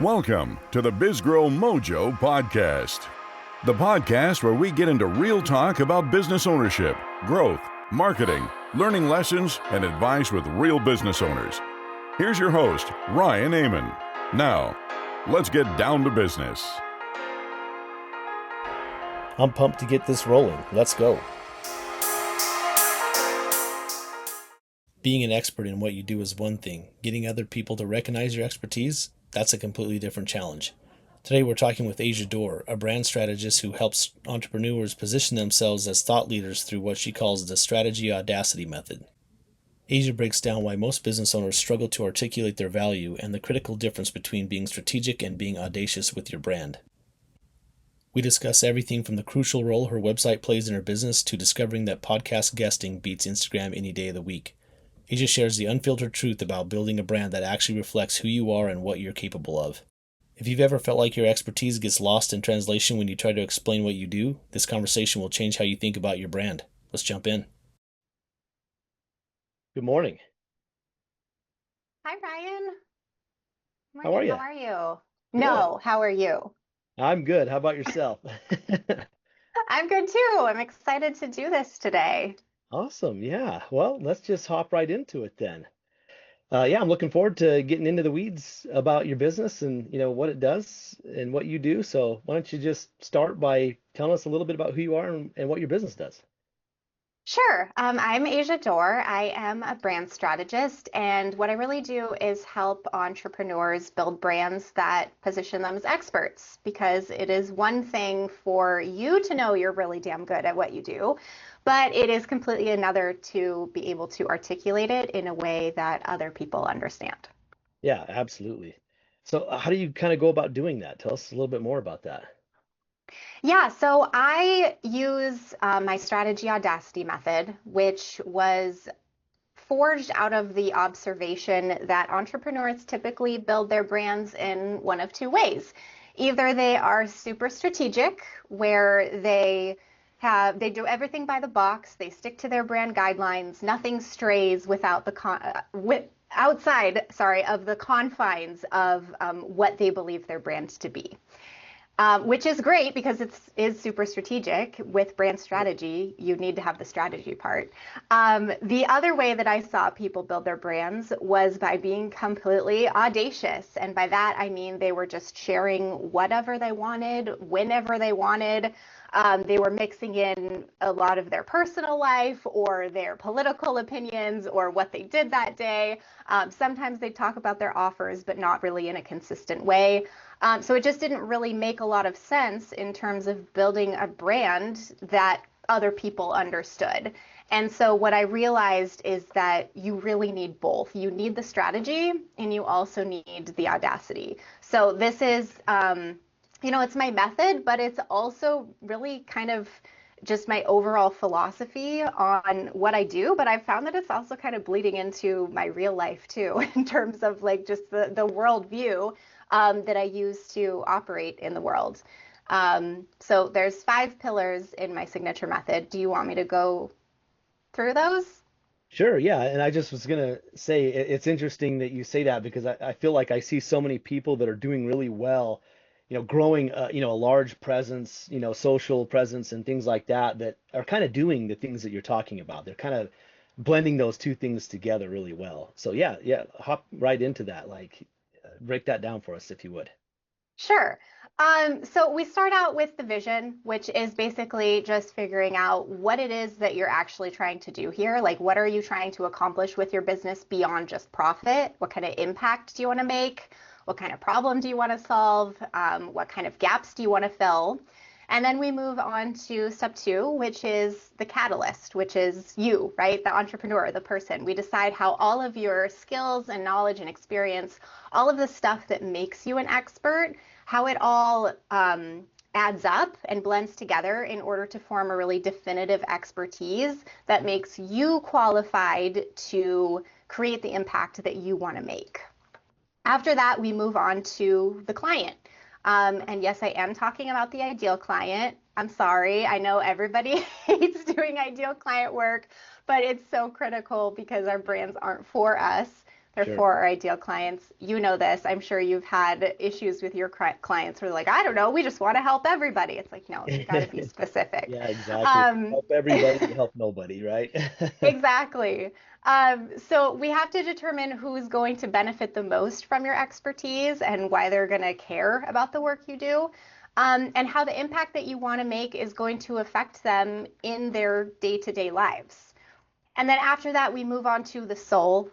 Welcome to the BizGrowMojo podcast, the podcast where we get into real talk about business ownership, growth, marketing, learning lessons, and advice with real business owners. Here's your host, Ryan Amon. Now, let's get down to business. I'm pumped to get this rolling. Let's go. Being an expert in what you do is one thing. Getting other people to recognize your expertise, that's a completely different challenge. Today we're talking with Dore, a brand strategist who helps entrepreneurs position themselves as thought leaders through what she calls the Strategy Audacity Method. Asia breaks down why most business owners struggle to articulate their value and the critical difference between being strategic and being audacious with your brand. We discuss everything from the crucial role her website plays in her business to discovering that podcast guesting beats Instagram any day of the week. Asia shares the unfiltered truth about building a brand that actually reflects who you are and what you're capable of. If you've ever felt like your expertise gets lost in translation when you try to explain what you do, this conversation will change how you think about your brand. Let's jump in. Good morning. Hi, Ryan. How are you? How are you? No, how are you? I'm good. How about yourself? I'm good too. I'm excited to do this today. Awesome. Yeah. Well, let's just hop right into it then. I'm looking forward to getting into the weeds about your business and what it does and what you do. So why don't you just start by telling us a little bit about who you are and what your business does? Sure. I'm Asia Dore. I am a brand strategist, and what I really do is help entrepreneurs build brands that position them as experts, because it is one thing for you to know you're really damn good at what you do, but it is completely another to be able to articulate it in a way that other people understand. Yeah, absolutely. So how do you kind of go about doing that? Tell us a little bit more about that. Yeah, so I use my strategy Audacity method, which was forged out of the observation that entrepreneurs typically build their brands in one of two ways. Either they are super strategic, where they do everything by the box, they stick to their brand guidelines, nothing strays without outside, of the confines of what they believe their brand to be. Which is great because it is super strategic. With brand strategy, you need to have the strategy part. The other way that I saw people build their brands was by being completely audacious. And by that, I mean they were just sharing whatever they wanted, whenever they wanted. They were mixing in a lot of their personal life or their political opinions or what they did that day. Sometimes they talk about their offers, but not really in a consistent way. So it just didn't really make a lot of sense in terms of building a brand that other people understood. And so what I realized is that you really need both. You need the strategy and you also need the audacity. So this is, it's my method, but it's also really kind of just my overall philosophy on what I do. But I've found that it's also kind of bleeding into my real life too, in terms of like just the world view that I use to operate in the world. So there's 5 pillars in my signature method. Do you want me to go through those? Sure, yeah. And I just was gonna say it's interesting that you say that because I feel like I see so many people that are doing really well, growing a large presence, social presence and things like that that are kind of doing the things that you're talking about. They're kind of blending those two things together really well. So yeah, hop right into that. Like break that down for us if you would. Sure. So we start out with the vision, which is basically just figuring out what it is that you're actually trying to do here. Like, what are you trying to accomplish with your business beyond just profit? What kind of impact do you want to make? What kind of problem do you want to solve? What kind of gaps do you want to fill? And then we move on to step 2, which is the catalyst, which is you, right? The entrepreneur, the person. We decide how all of your skills and knowledge and experience, all of the stuff that makes you an expert, how it all adds up and blends together in order to form a really definitive expertise that makes you qualified to create the impact that you want to make. After that, we move on to the client. And yes, I am talking about the ideal client. I'm sorry. I know everybody hates doing ideal client work, but it's so critical because our brands aren't for us. They're Sure. for our ideal clients. You know this. I'm sure you've had issues with your clients where they're like, I don't know, we just want to help everybody. It's like, no, you got to be specific. Yeah, exactly. Um, Help everybody, help nobody, right? exactly. So we have to determine who's going to benefit the most from your expertise and why they're going to care about the work you do. And how the impact that you want to make is going to affect them in their day-to-day lives. And then after that, we move on to the soul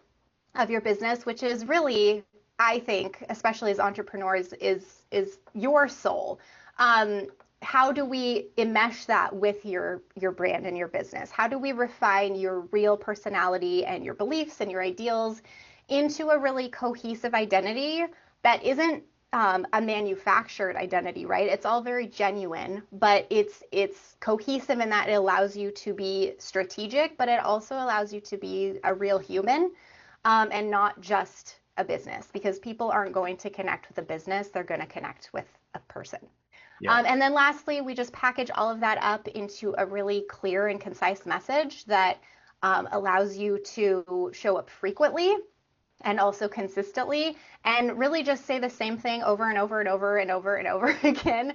of your business, which is really, I think, especially as entrepreneurs, is your soul. Um, how do we enmesh that with your brand and your business? How do we refine your real personality and your beliefs and your ideals into a really cohesive identity that isn't a manufactured identity, right? It's all very genuine, but it's cohesive in that it allows you to be strategic, but it also allows you to be a real human, and not just a business, because people aren't going to connect with a business, they're going to connect with a person. Yeah. And then lastly, we just package all of that up into a really clear and concise message that allows you to show up frequently and also consistently, and really just say the same thing over and over and over and over and over again,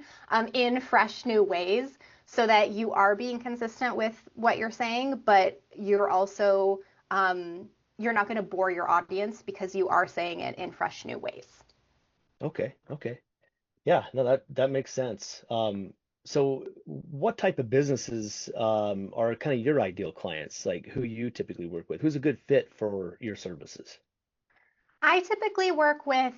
in fresh new ways, so that you are being consistent with what you're saying, but you're also you're not going to bore your audience because you are saying it in fresh new ways. Okay. Okay. Yeah, no, that makes sense. So what type of businesses are kind of your ideal clients? Like who you typically work with? Who's a good fit for your services? I typically work with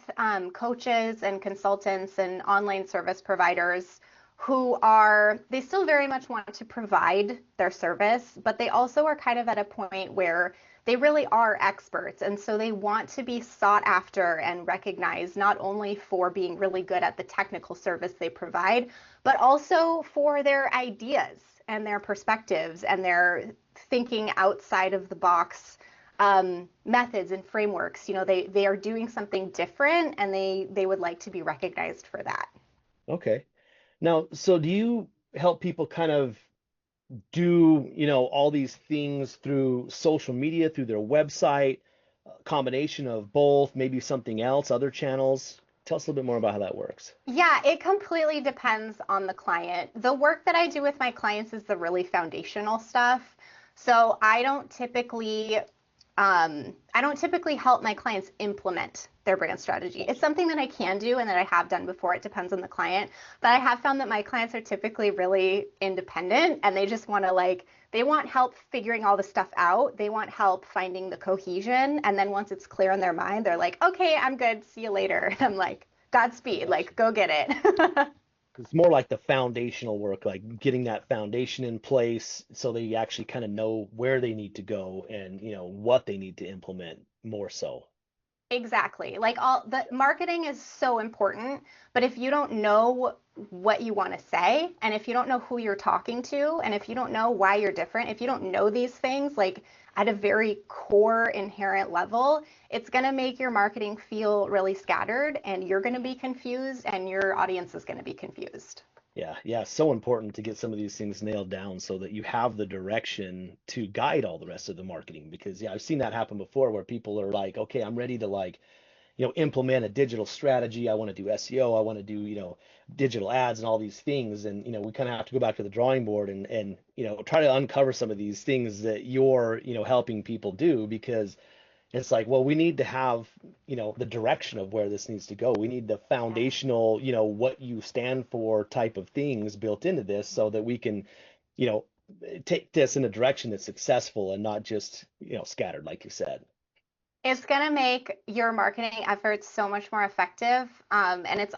coaches and consultants and online service providers they still very much want to provide their service, but they also are kind of at a point where they really are experts. And so they want to be sought after and recognized not only for being really good at the technical service they provide, but also for their ideas and their perspectives and their thinking outside of the box methods and frameworks. They are doing something different, and they would like to be recognized for that. Okay. Now, so do you help people kind of do, all these things through social media, through their website, a combination of both, maybe something else, other channels? Tell us a little bit more about how that works. Yeah, it completely depends on the client. The work that I do with my clients is the really foundational stuff. So I don't typically help my clients implement their brand strategy. It's something that I can do and that I have done before. It depends on the client. But I have found that my clients are typically really independent, and they just want to they want help figuring all the stuff out. They want help finding the cohesion. And then once it's clear in their mind, they're like, okay, I'm good. See you later. And I'm like, Godspeed, Gotcha. go get it. It's more like the foundational work, like getting that foundation in place so they actually kind of know where they need to go and, what they need to implement more so. Exactly. Like all the marketing is so important, but if you don't know what you want to say, and if you don't know who you're talking to, and if you don't know why you're different, if you don't know these things like at a very core inherent level, it's going to make your marketing feel really scattered, and you're going to be confused, and your audience is going to be confused. Yeah, yeah, so important to get some of these things nailed down so that you have the direction to guide all the rest of the marketing. Because yeah, I've seen that happen before where people are like, okay, I'm ready to implement a digital strategy. I want to do SEO. I want to do, digital ads and all these things. And, we kind of have to go back to the drawing board and, try to uncover some of these things that you're, helping people do because it's like, well, we need to have, the direction of where this needs to go. We need the Yeah. foundational, what you stand for type of things built into this so that we can, you know, take this in a direction that's successful and not just, scattered, like you said. It's going to make your marketing efforts so much more effective, and it's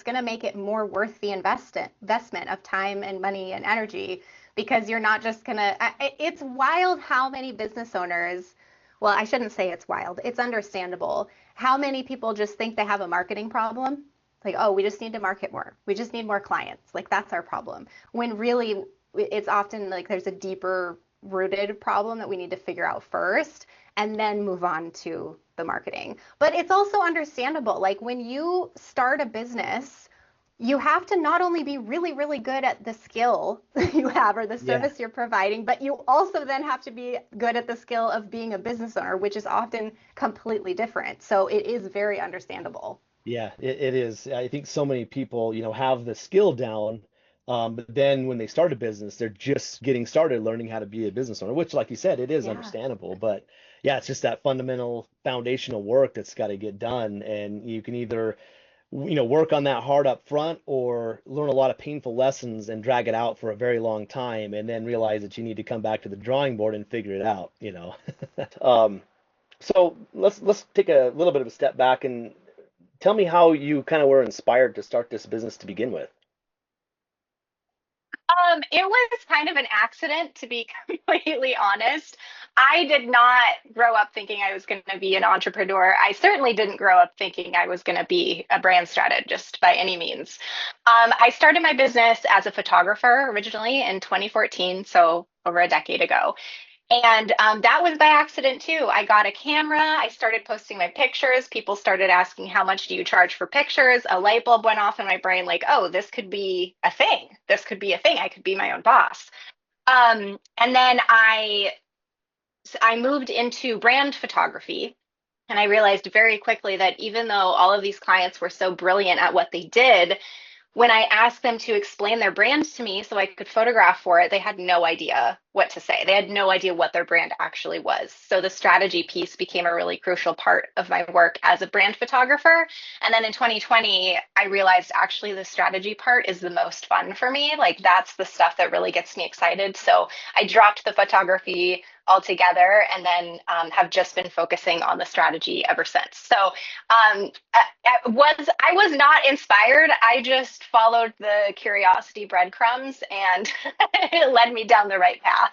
going to make it more worth the investment of time and money and energy, because you're not just going to. It's wild how many business owners. Well, I shouldn't say it's wild. It's understandable how many people just think they have a marketing problem. Like, oh, we just need to market more. We just need more clients. Like, that's our problem. When really, it's often like there's a deeper rooted problem that we need to figure out first, and then move on to the marketing. But it's also understandable. Like when you start a business, you have to not only be really, really good at the skill you have or the Yeah. service you're providing, but you also then have to be good at the skill of being a business owner, which is often completely different. So it is very understandable. Yeah, it is. I think so many people, have the skill down, but then when they start a business, they're just getting started learning how to be a business owner, which, like you said, it is Yeah. understandable. But yeah, it's just that fundamental foundational work that's got to get done. And you can either, work on that hard up front or learn a lot of painful lessons and drag it out for a very long time and then realize that you need to come back to the drawing board and figure it out. Um, so let's take a little bit of a step back and tell me how you kind of were inspired to start this business to begin with. It was kind of an accident, to be completely honest. I did not grow up thinking I was going to be an entrepreneur. I certainly didn't grow up thinking I was going to be a brand strategist by any means. I started my business as a photographer originally in 2014, so over a decade ago. And that was by accident too. I got a camera. I started posting my pictures. People started asking, how much do you charge for pictures? A light bulb went off in my brain like, oh, this could be a thing. This could be a thing. I could be my own boss. And then I moved into brand photography. And I realized very quickly that even though all of these clients were so brilliant at what they did, when I asked them to explain their brand to me so I could photograph for it, they had no idea what to say. They had no idea what their brand actually was. So the strategy piece became a really crucial part of my work as a brand photographer. And then in 2020, I realized actually the strategy part is the most fun for me. Like that's the stuff that really gets me excited. So I dropped the photography altogether and then have just been focusing on the strategy ever since. So I was not inspired. I just followed the curiosity breadcrumbs and it led me down the right path.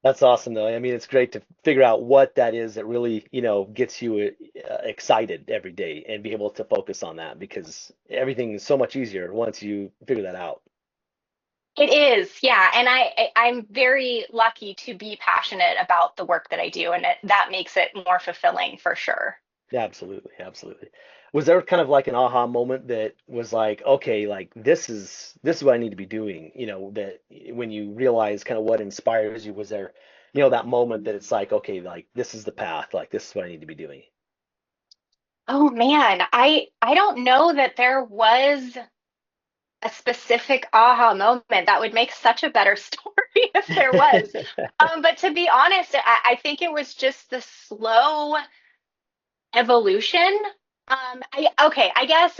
That's awesome, though. I mean, it's great to figure out what that is that really, gets you excited every day and be able to focus on that because everything is so much easier once you figure that out. It is, yeah, and I'm very lucky to be passionate about the work that I do, and that makes it more fulfilling for sure. Yeah, absolutely, absolutely. Was there kind of like an aha moment that was like, okay, like this is what I need to be doing, that when you realize kind of what inspires you, was there, that moment that it's like, okay, like this is the path, like this is what I need to be doing. Oh man, I don't know that there was a specific aha moment. That would make such a better story if there was. But to be honest, I think it was just the slow evolution. I guess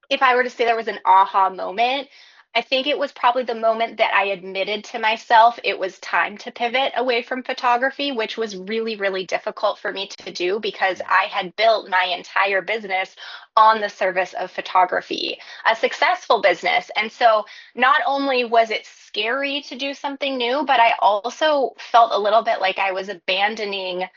if I were to say there was an aha moment, I think it was probably the moment that I admitted to myself it was time to pivot away from photography, which was really, really difficult for me to do because Yeah. I had built my entire business on the service of photography, a successful business. And so not only was it scary to do something new, but I also felt a little bit like I was abandoning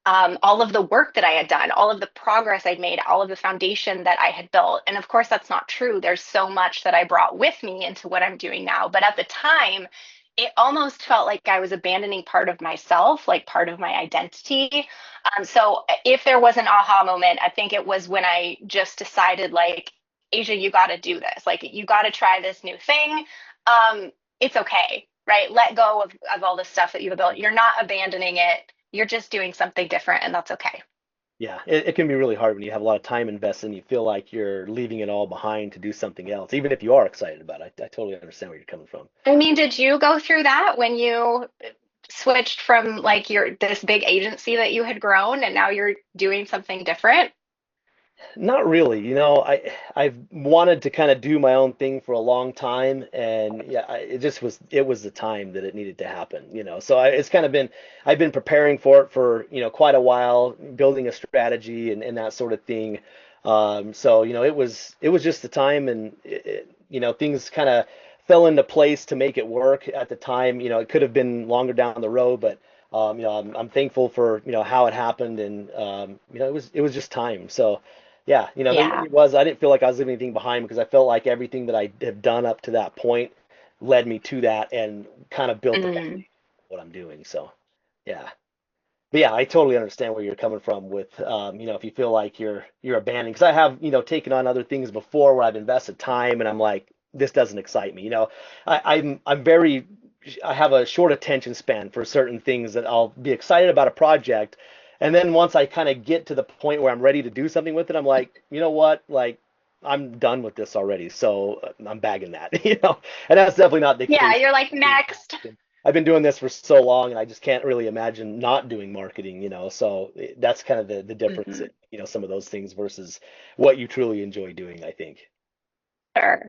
all of the work that I had done, all of the progress I'd made, all of the foundation that I had built. And of course, that's not true. There's so much that I brought with me into what I'm doing now. But at the time, it almost felt like I was abandoning part of myself, like part of my identity. So if there was an aha moment, I think it was when I just decided, like, Asia, you got to do this. Like, you got to try this new thing. It's okay, right? Let go of all the stuff that you've built. You're not abandoning it, you're just doing something different, and that's okay. Yeah, it can be really hard when you have a lot of time invested and you feel like you're leaving it all behind to do something else, even if you are excited about it. I totally understand where you're coming from. I mean, did you go through that when you switched from like your this big agency that you had grown and now you're doing something different? Not really. I've wanted to kind of do my own thing for a long time, and yeah, it was the time that it needed to happen. So it's kind of been I've been preparing for it for quite a while, building a strategy and that sort of thing. So it was just the time, and things kind of fell into place to make it work at the time. It could have been longer down the road, but I'm thankful for how it happened, and it was just time. So. Yeah, Yeah. it was. I didn't feel like I was leaving anything behind because I felt like everything that I have done up to that point led me to that and kind of built the foundation Mm. of what I'm doing. So, yeah. But yeah, I totally understand where you're coming from with, if you feel like you're abandoned, because I have, taken on other things before where I've invested time and I'm like, this doesn't excite me. I'm very, I have a short attention span for certain things that I'll be excited about a project, and then once I kind of get to the point where I'm ready to do something with it, I'm like, you know what, like I'm done with this already, so I'm bagging that, and that's definitely not the Yeah, case. you're like, next. I've been doing this for so long, and I just can't really imagine not doing marketing, So that's kind of the difference Mhm. in, some of those things versus what you truly enjoy doing, I think. Sure.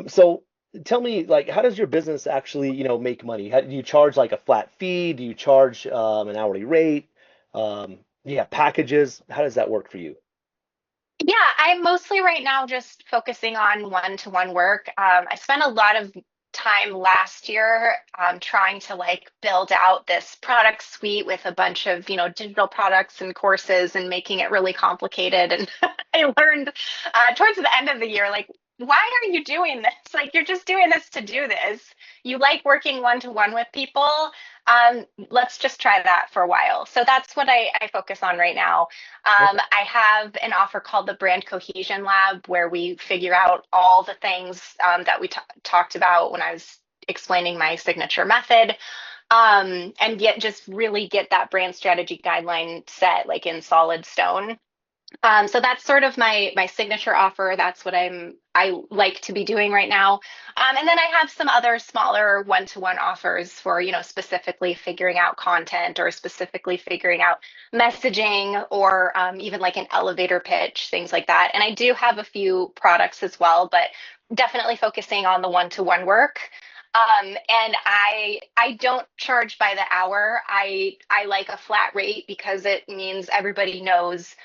So tell me, like, how does your business actually, make money? Do you charge like a flat fee? Do you charge an hourly rate? Yeah, packages. How does that work for you? Yeah, I'm mostly right now just focusing on one-to-one work. I spent a lot of time last year trying to like build out this product suite with a bunch of, digital products and courses and making it really complicated. And I learned towards the end of the year, like, why are you doing this? Like, you're just doing this to do this. You like working one-to-one with people. Let's just try that for a while. So that's what I focus on right now. Okay. I have an offer called the Brand Cohesion Lab, where we figure out all the things that we talked about when I was explaining my signature method, and just really get that brand strategy guideline set like in solid stone. So that's sort of my signature offer. That's what I like to be doing right now. And then I have some other smaller one-to-one offers for, specifically figuring out content or specifically figuring out messaging or even like an elevator pitch, things like that. And I do have a few products as well, but definitely focusing on the one-to-one work. And I don't charge by the hour. I like a flat rate because it means everybody knows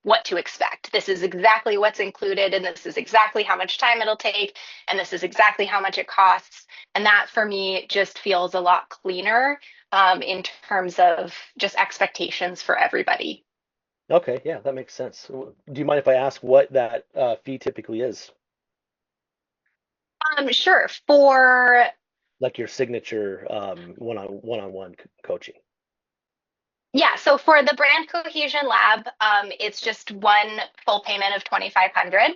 what to expect. This is exactly what's included, and this is exactly how much time it'll take, and this is exactly how much it costs. And that for me just feels a lot cleaner in terms of just expectations for everybody. Okay, yeah, that makes sense. Do you mind if I ask what that fee typically is? Sure. For Like your signature one-on-one coaching. Yeah, so for the Brand Cohesion Lab, it's just one full payment of 2,500,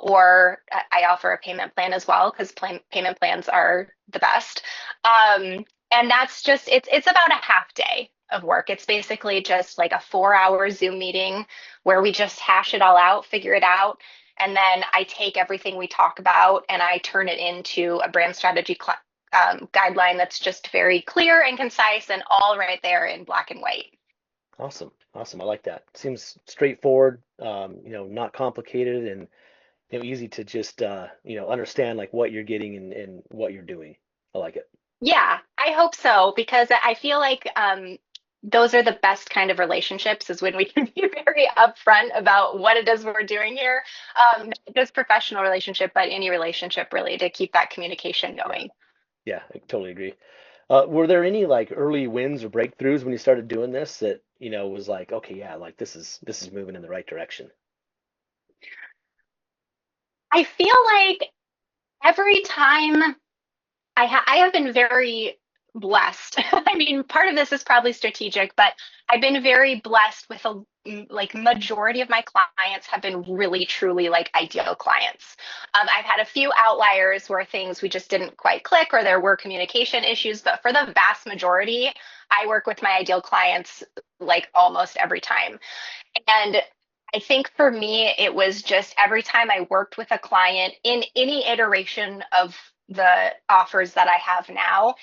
or I offer a payment plan as well because payment plans are the best. And that's just it's about a half day of work. It's basically just like a 4-hour Zoom meeting where we just hash it all out, figure it out, and then I take everything we talk about and I turn it into a brand strategy guideline that's just very clear and concise and all right there in black and white. Awesome. Awesome. I like that. Seems straightforward, not complicated and easy to just understand like what you're getting and what you're doing. I like it. Yeah, I hope so because I feel like those are the best kind of relationships is when we can be very upfront about what it is we're doing here. Not just professional relationship, but any relationship really to keep that communication Yeah. going. Yeah, I totally agree. Were there any like early wins or breakthroughs when you started doing this that, was like, okay, yeah, like this is moving in the right direction? I feel like every time I have been very blessed. I mean, part of this is probably strategic, but I've been very blessed with like majority of my clients have been really truly like ideal clients. I've had a few outliers where things we just didn't quite click or there were communication issues, but for the vast majority, I work with my ideal clients like almost every time. And I think for me, it was just every time I worked with a client in any iteration of the offers that I have now,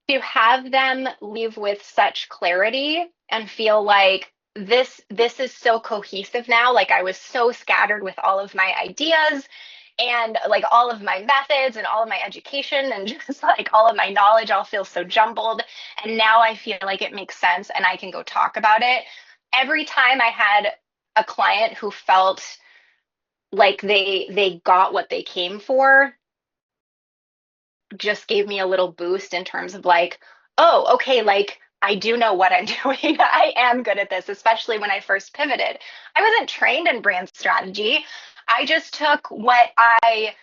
to have them leave with such clarity and feel like this is so cohesive now. Like I was so scattered with all of my ideas and like all of my methods and all of my education and just like all of my knowledge all feels so jumbled. And now I feel like it makes sense and I can go talk about it. Every time I had a client who felt like they got what they came for, just gave me a little boost in terms of like, oh, okay, like I do know what I'm doing. I am good at this, especially when I first pivoted. I wasn't trained in brand strategy. I just took what I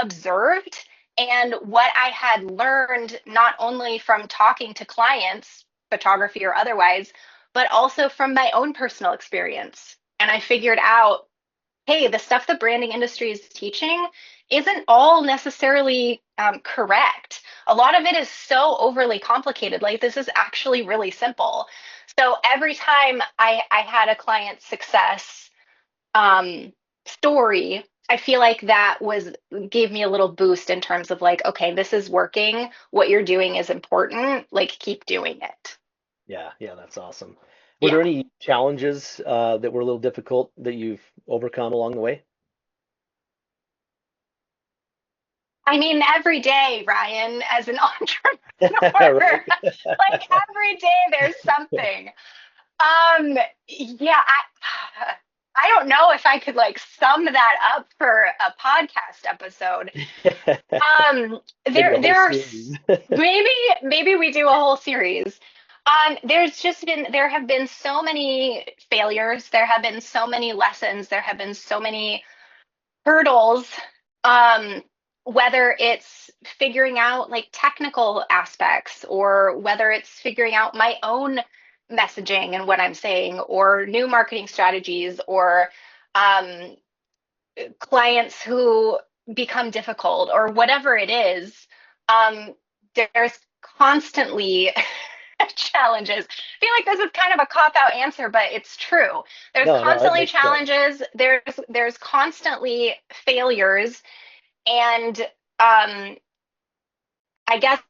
observed and what I had learned not only from talking to clients photography or otherwise, but also from my own personal experience. And I figured out, hey, the stuff the branding industry is teaching isn't all necessarily correct. A lot of it is so overly complicated. Like, this is actually really simple. So every time I had a client success story, I feel like that gave me a little boost in terms of like, okay, this is working. What you're doing is important. Like, keep doing it. Yeah, yeah, that's awesome. Were Yeah. there any challenges that were a little difficult that you've overcome along the way? I mean, every day, Ryan, as an Right. entrepreneur, like every day there's something. Yeah, I don't know if I could like sum that up for a podcast episode. Um, Maybe a there whole there are series. maybe we do a whole series. There have been so many failures. There have been so many lessons. There have been so many hurdles. Um, whether it's figuring out like technical aspects, or whether it's figuring out my own messaging and what I'm saying, or new marketing strategies, or um, clients who become difficult, or whatever it is. um, there's constantly challenges. I feel like this is kind of a cop out answer, but it's true. There's No, no, it constantly makes sense. challenges. There's constantly failures, and I guess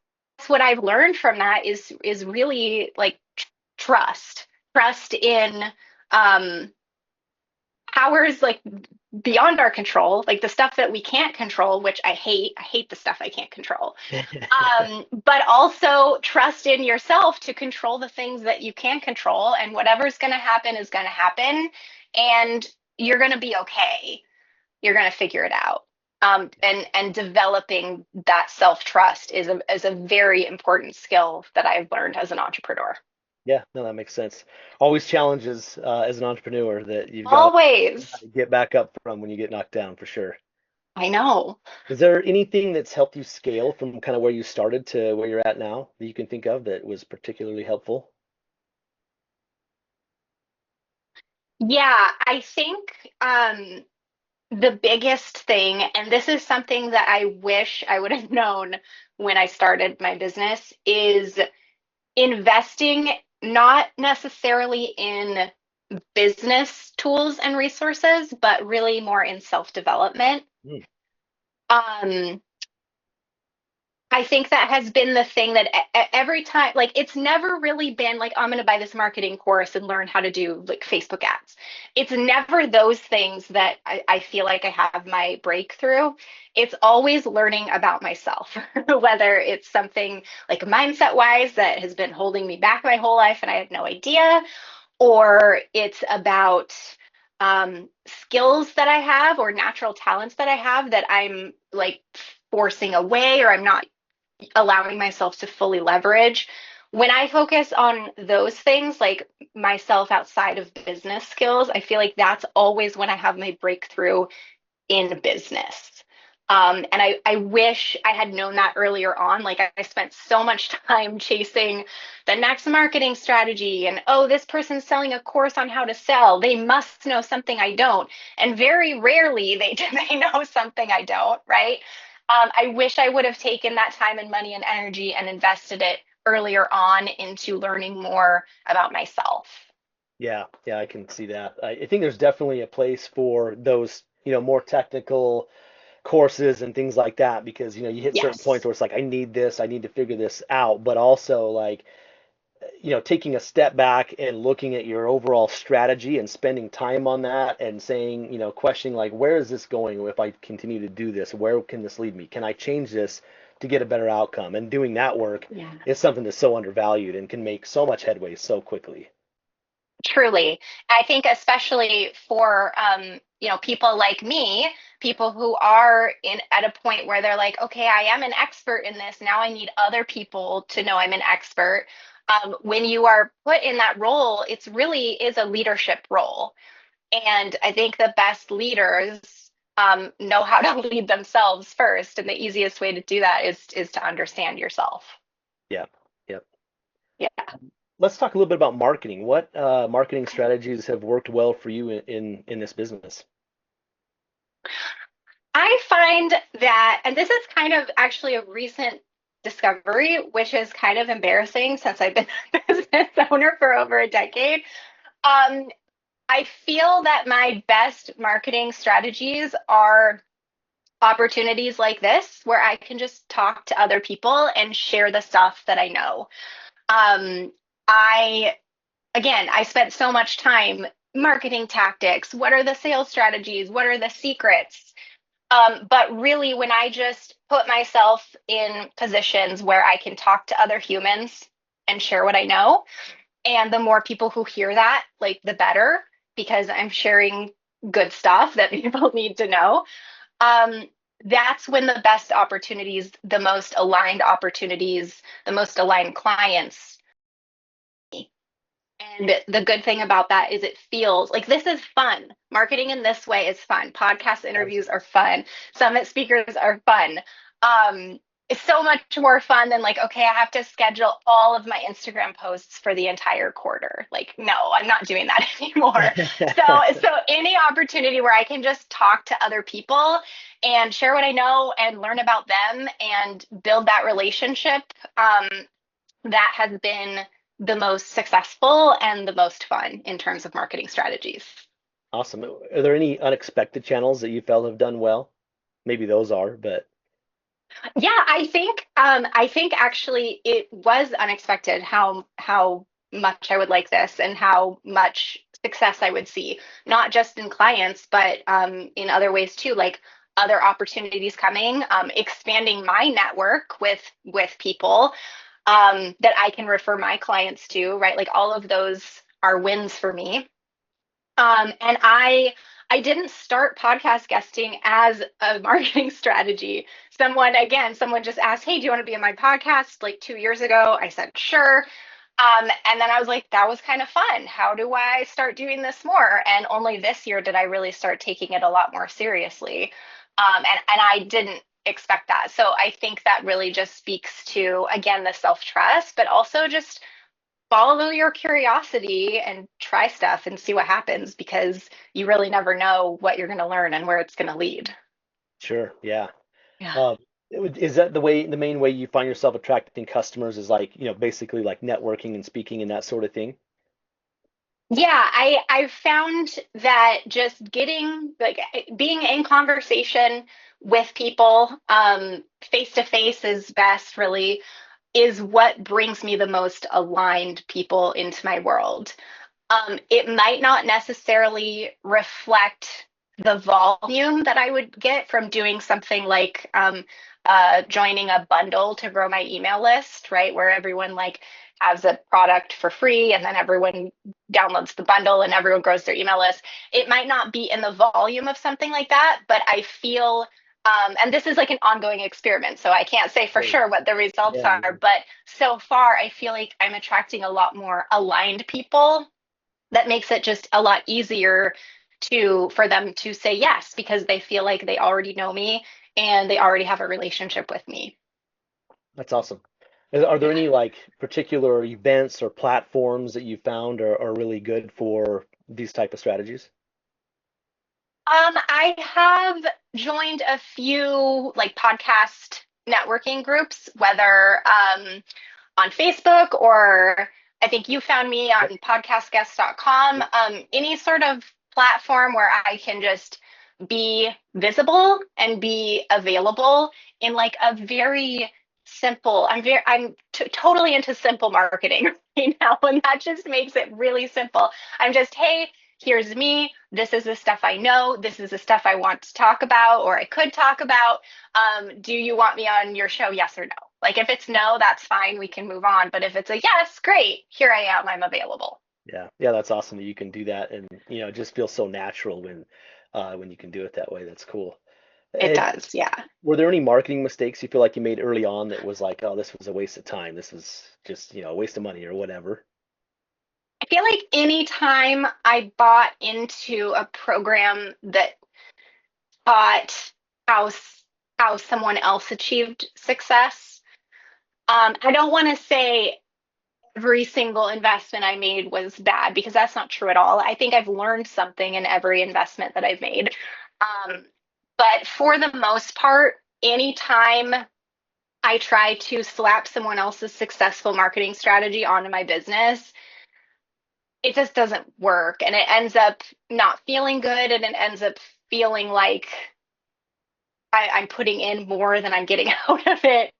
what I've learned from that is really like trust in um, powers like beyond our control, like the stuff that we can't control, which I hate. I hate the stuff I can't control. But also trust in yourself to control the things that you can control, and whatever's going to happen is going to happen, and you're going to be okay. You're going to figure it out. And developing that self trust is a very important skill that I've learned as an entrepreneur. Yeah, no, that makes sense. Always challenges as an entrepreneur that you've got Always. to get back up from when you get knocked down for sure. I know. Is there anything that's helped you scale from kind of where you started to where you're at now that you can think of that was particularly helpful? Yeah, I think the biggest thing, and this is something that I wish I would have known when I started my business, is investing not necessarily in business tools and resources, but really more in self-development. Hmm. Um, I think that has been the thing that every time, like, it's never really been like, I'm going to buy this marketing course and learn how to do like Facebook ads. It's never those things that I feel like I have my breakthrough. It's always learning about myself, whether it's something like mindset wise that has been holding me back my whole life and I had no idea, or it's about skills that I have or natural talents that I have that I'm like forcing away, or I'm not allowing myself to fully leverage. When I focus on those things, like myself outside of business skills, I feel like that's always when I have my breakthrough in business. And I wish I had known that earlier on. Like, I spent so much time chasing the next marketing strategy, and oh, this person's selling a course on how to sell. They must know something I don't. And very rarely they know something I don't, right? I wish I would have taken that time and money and energy and invested it earlier on into learning more about myself. Yeah, yeah, I can see that. I think there's definitely a place for those, more technical courses and things like that because, you hit certain points Yes. where it's like, I need this, I need to figure this out, but also like, taking a step back and looking at your overall strategy and spending time on that and saying, questioning like, where is this going if I continue to do this? Where can this lead me? Can I change this to get a better outcome? And doing that work Yeah. is something that's so undervalued and can make so much headway so quickly. Truly. I think especially for people like me, people who are in at a point where they're like, okay, I am an expert in this. Now I need other people to know I'm an expert. When you are put in that role, it's really is a leadership role. And I think the best leaders know how to lead themselves first. And the easiest way to do that is to understand yourself. Yeah. Yep. Yeah. let's talk a little bit about marketing. What marketing strategies have worked well for you in this business? I find that, and this is kind of actually a recent discovery, which is kind of embarrassing since I've been a business owner for over a decade. Um, I feel that my best marketing strategies are opportunities like this, where I can just talk to other people and share the stuff that I know. Um, I, again, I spent so much time marketing tactics. What are the sales strategies? What are the secrets? But really, when I just put myself in positions where I can talk to other humans and share what I know, and the more people who hear that, like the better, because I'm sharing good stuff that people need to know. Um, that's when the best opportunities, the most aligned opportunities, the most aligned clients. And the good thing about that is it feels like this is fun. Marketing in this way is fun. Podcast interviews are fun. Summit speakers are fun. It's so much more fun than like, okay, I have to schedule all of my Instagram posts for the entire quarter. Like, no, I'm not doing that anymore. So any opportunity where I can just talk to other people and share what I know and learn about them and build that relationship, that has been the most successful and the most fun in terms of marketing strategies. Awesome. Are there any unexpected channels that you felt have done well? Maybe those are, but Yeah, I think actually it was unexpected how much I would like this and how much success I would see, not just in clients, but in other ways too, like other opportunities coming, expanding my network with people that I can refer my clients to, right? Like all of those are wins for me. And I didn't start podcast guesting as a marketing strategy. Someone just asked, "Hey, do you want to be on my podcast?" Like 2 years ago, I said, "Sure." And then I was like, that was kind of fun. How do I start doing this more? And only this year did I really start taking it a lot more seriously. And I didn't expect that. So I think that really just speaks to, again, the self trust, but also just follow your curiosity and try stuff and see what happens because you really never know what you're going to learn and where it's going to lead. sure, yeah. Yeah. Um, is that the main way you find yourself attracting customers is like, basically like networking and speaking and that sort of thing? Yeah, I've found that just getting like being in conversation with people face to face is best really is what brings me the most aligned people into my world. It might not necessarily reflect the volume that I would get from doing something like joining a bundle to grow my email list, right? Where everyone like has a product for free and then everyone downloads the bundle and everyone grows their email list. It might not be in the volume of something like that, but I feel and this is like an ongoing experiment, so I can't say for Sure. sure what the results Yeah, are, but so far I feel like I'm attracting a lot more aligned people that makes it just a lot easier to for them to say yes because they feel like they already know me and they already have a relationship with me. that's awesome. Are there Yeah. any like particular events or platforms that you found are really good for these type of strategies? I have joined a few like podcast networking groups, whether on Facebook or I think you found me on Yep. podcastguest.com, any sort of platform where I can just be visible and be available in like a very simple, totally into simple marketing right now. And that just makes it really simple. I'm just, hey, here's me. This is the stuff I know. This is the stuff I want to talk about or I could talk about. Do you want me on your show? Yes or no? Like if it's no, that's fine. We can move on. But if it's a yes, great. Here I am. I'm available. Yeah, yeah, that's awesome that you can do that, and it just feels so natural when you can do it that way. That's cool. It And does. Yeah. were there any marketing mistakes you feel like you made early on that was like, oh, this was a waste of time. This was just, a waste of money or whatever. I feel like anytime I bought into a program that taught how how someone else achieved success, I don't want to say every single investment I made was bad, because that's not true at all. I think I've learned something in every investment that I've made. Um, but for the most part, anytime I try to slap someone else's successful marketing strategy onto my business, it just doesn't work. And it ends up not feeling good. And it ends up feeling like I'm putting in more than I'm getting out of it.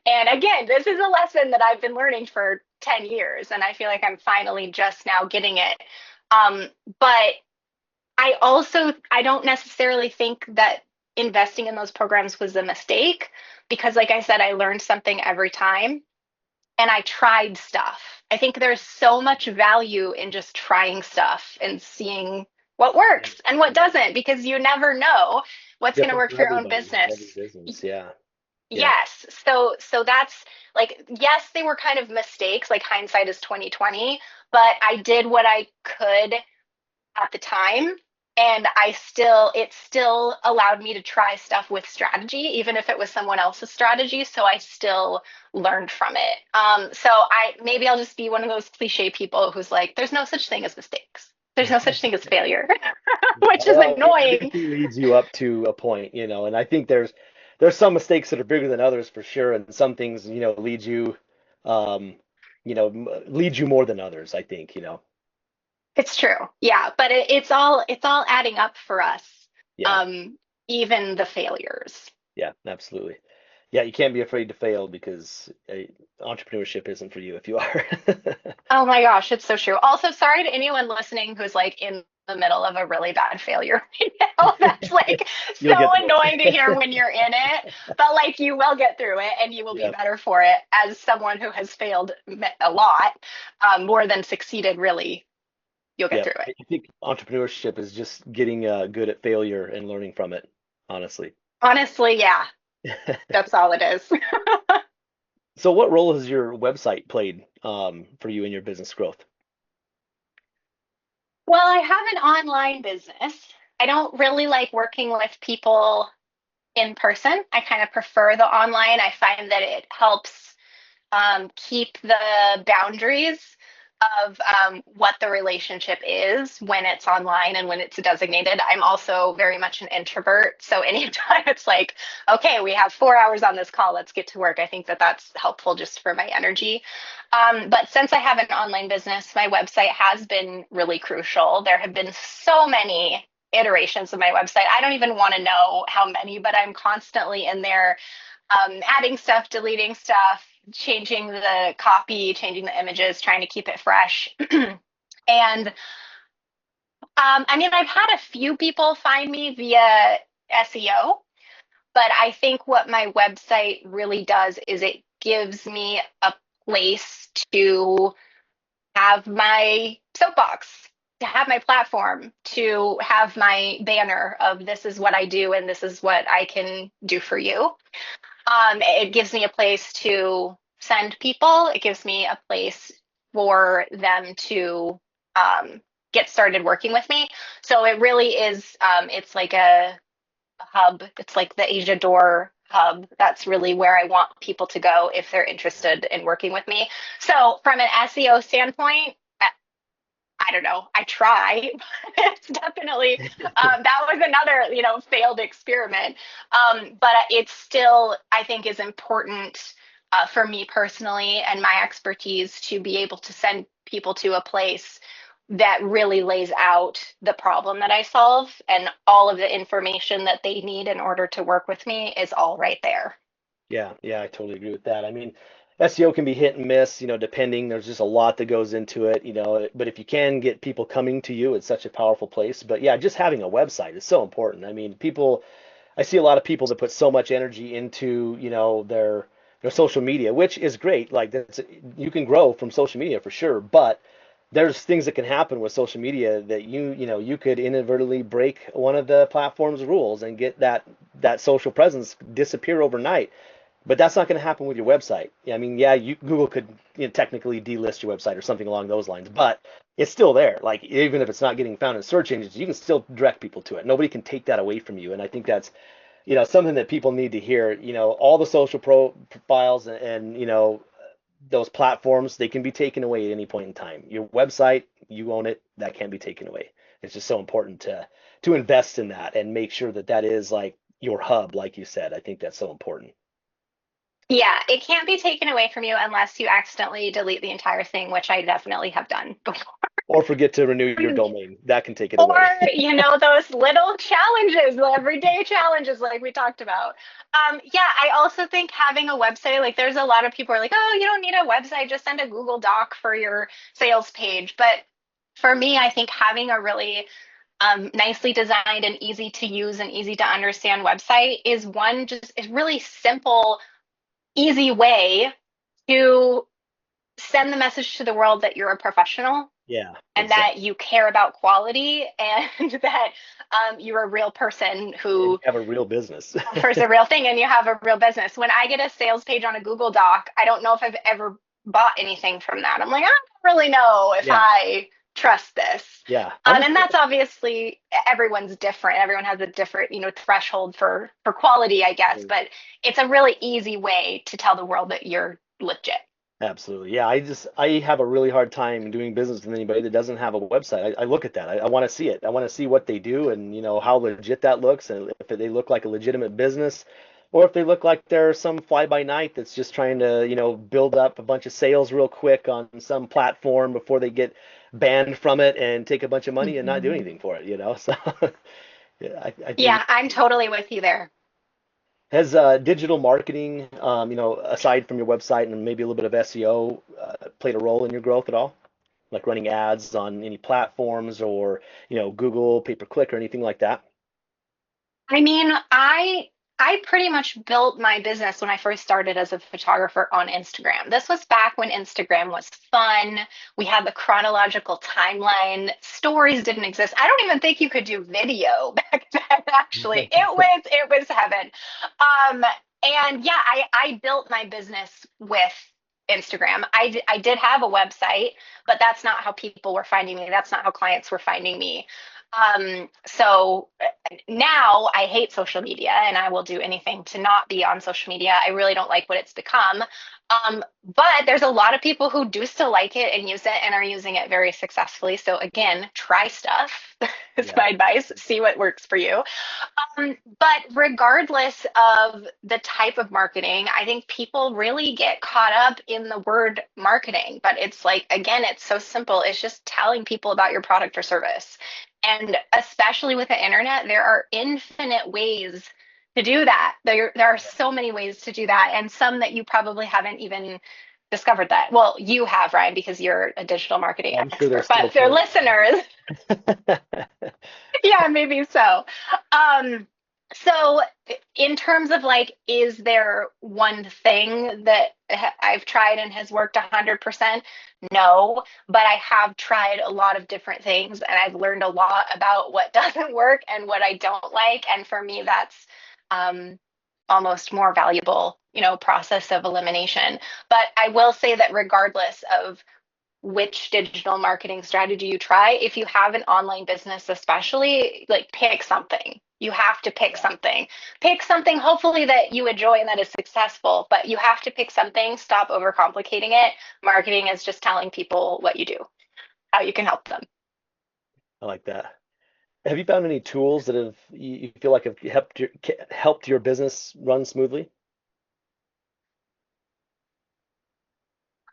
And again, this is a lesson that I've been learning for 10 years. And I feel like I'm finally just now getting it. But I don't necessarily think that investing in those programs was a mistake, because like I said, I learned something every time and I tried stuff. I think there's so much value in just trying stuff and seeing what works and what doesn't, because you never know what's going to Different work for for your own everybody, every business. business. Yeah. Yeah. Yes. So that's like, yes, they were kind of mistakes, like hindsight is 2020, but I did what I could at the time. And it still allowed me to try stuff with strategy, even if it was someone else's strategy. So I still learned from it. So maybe I'll just be one of those cliche people who's like, there's no such thing as mistakes. There's no such thing as failure, which is Well, annoying. everything leads you up to a point, and I think there's some mistakes that are bigger than others for sure, and some things, um, lead you more than others, I think. It's true. Yeah, but it's all adding up for us. Yeah, Um, Even the failures. yeah, absolutely. Yeah, you can't be afraid to fail because entrepreneurship isn't for you if you are. Oh my gosh, it's so true. Also, sorry to anyone listening who's like in the middle of a really bad failure right now. That's like so You'll get through annoying to hear it. when you're in it, but like you will get through it and you will be Yeah, better for it. As someone who has failed a lot, more than succeeded, really, you'll get yeah. through it. I think entrepreneurship is just getting good at failure and learning from it, honestly. Honestly, yeah, that's all it is. So what role has your website played for you in your business growth? Well, I have an online business. I don't really like working with people in person. I kind of prefer the online. I find that it helps keep the boundaries of what the relationship is when it's online and when it's designated. I'm also very much an introvert. So anytime it's like, okay, we have 4 hours on this call, let's get to work, I think that that's helpful just for my energy. But since I have an online business, my website has been really crucial. There have been so many iterations of my website. I don't even want to know how many, but I'm constantly in there adding stuff, deleting stuff, changing the copy, changing the images, trying to keep it fresh. And I mean, I've had a few people find me via SEO, but I think what my website really does is it gives me a place to have my soapbox, to have my platform, to have my banner of this is what I do and this is what I can do for you. It gives me a place to send people. It gives me a place for them to get started working with me. So it really is, it's like a hub. It's like the Asia Dore hub. That's really where I want people to go if they're interested in working with me. So from an SEO standpoint, I don't know. I try, but it's definitely that was another, failed experiment. But it's still, I think, is important for me personally and my expertise to be able to send people to a place that really lays out the problem that I solve, and all of the information that they need in order to work with me is all right there. Yeah, yeah, I totally agree with that. I mean, SEO can be hit and miss, depending. There's just a lot that goes into it, but if you can get people coming to you, it's such a powerful place. But yeah, just having a website is so important. I mean, I see a lot of people that put so much energy into, their social media, which is great. Like you can grow from social media for sure, but there's things that can happen with social media that you could inadvertently break one of the platform's rules and get that social presence disappear overnight. But that's not going to happen with your website. I mean, yeah, Google could technically delist your website or something along those lines, but it's still there. Like even if it's not getting found in search engines, you can still direct people to it. Nobody can take that away from you. And I think that's something that people need to hear. All the social profiles and those platforms, they can be taken away at any point in time. Your website, you own it, that can't be taken away. It's just so important to invest in that and make sure that that is like your hub, like you said. I think that's so important. Yeah, it can't be taken away from you unless you accidentally delete the entire thing, which I definitely have done before. Or forget to renew your domain. That can take it Or, away. those little challenges, the everyday challenges like we talked about. Yeah, I also think having a website, like there's a lot of people are like, oh, you don't need a website, just send a Google Doc for your sales page. But for me, I think having a really nicely designed and easy to use and easy to understand website is one just is really simple, easy way to send the message to the world that you're a professional Yeah, and that exactly. you care about quality and that you're a real person And you who have a real business. offers a real thing and you have a real business. When I get a sales page on a Google Doc, I don't know if I've ever bought anything from that. I'm like, I don't really know if Yeah, I trust this. yeah. I'm the And same. that's obviously everyone's different. Everyone has a different, threshold for quality, I guess. But it's a really easy way to tell the world that you're legit. Absolutely. Yeah, I have a really hard time doing business with anybody that doesn't have a website. I look at that. I want to see it. I want to see what they do and how legit that looks and if they look like a legitimate business or if they look like they're some fly by night that's just trying to, build up a bunch of sales real quick on some platform before they get banned from it and take a bunch of money and not do anything for it. So yeah, I think Yeah, I'm totally with you there. has digital marketing, aside from your website and maybe a little bit of SEO, played a role in your growth at all? Like running ads on any platforms or, Google pay per click or anything like that? I mean, I pretty much built my business when I first started as a photographer on Instagram. This was back when Instagram was fun. We had the chronological timeline. Stories didn't exist. I don't even think you could do video back then, actually. It was heaven. Um, and yeah, I built my business with Instagram. I did have a website, but that's not how people were finding me. That's not how clients were finding me. So now I hate social media and I will do anything to not be on social media. I really don't like what it's become. But there's a lot of people who do still like it and use it and are using it very successfully. So again, try stuff. Is Yeah. my advice. See what works for you. But regardless of the type of marketing, I think people really get caught up in the word marketing. But it's like, again, it's so simple. It's just telling people about your product or service. And especially with the internet, there are infinite ways to do that. There are so many ways to do that, and some that you probably haven't even discovered that. Well, you have, Ryan, because you're a digital marketing I'm sure there's expert, still but their plenty. listeners, yeah, maybe so. Um, so in terms of like, is there one thing that I've tried and has worked 100%? No, but I have tried a lot of different things and I've learned a lot about what doesn't work and what I don't like. And for me, that's um, almost more valuable, process of elimination. But I will say that regardless of which digital marketing strategy you try. If you have an online business, especially, like pick something. You have to pick Yeah. something. Pick something, hopefully, that you enjoy and that is successful, but you have to pick something. Stop overcomplicating it. Marketing is just telling people what you do, how you can help them. I like that. Have you found any tools that you feel like have helped your business run smoothly?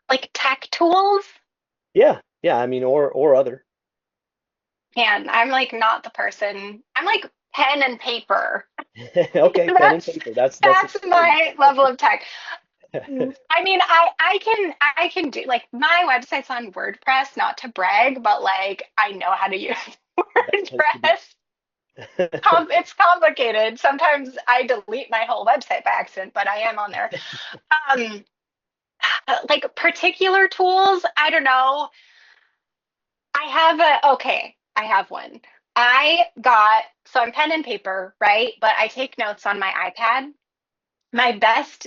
Like tech tools, Yeah, yeah. I mean, or other. and I'm like not the person. I'm like pen and paper. Okay, pen and that's paper. That's that's important. my level of tech. I mean, I can do like my website's on WordPress, not to brag, but like I know how to use Best place to be. WordPress. It's complicated. Sometimes I delete my whole website by accident, but I am on there. Um, like particular tools, I don't know. I have one. I'm pen and paper, right? But I take notes on my iPad. My best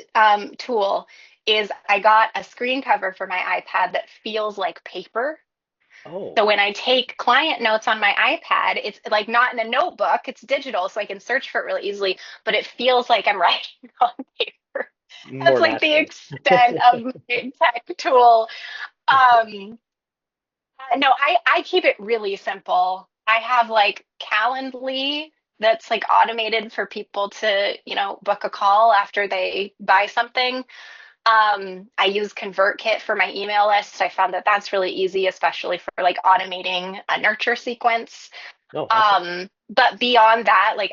tool is I got a screen cover for my iPad that feels like paper. Oh, So when I take client notes on my iPad, it's like not in a notebook, it's digital, so I can search for it really easily, but it feels like I'm writing on paper. more That's like the naturally. extent of my tech tool. Um, no, I keep it really simple. I have like Calendly that's like automated for people to, book a call after they buy something. I use ConvertKit for my email list. I found that that's really easy, especially for like automating a nurture sequence. Oh, awesome. But beyond that, like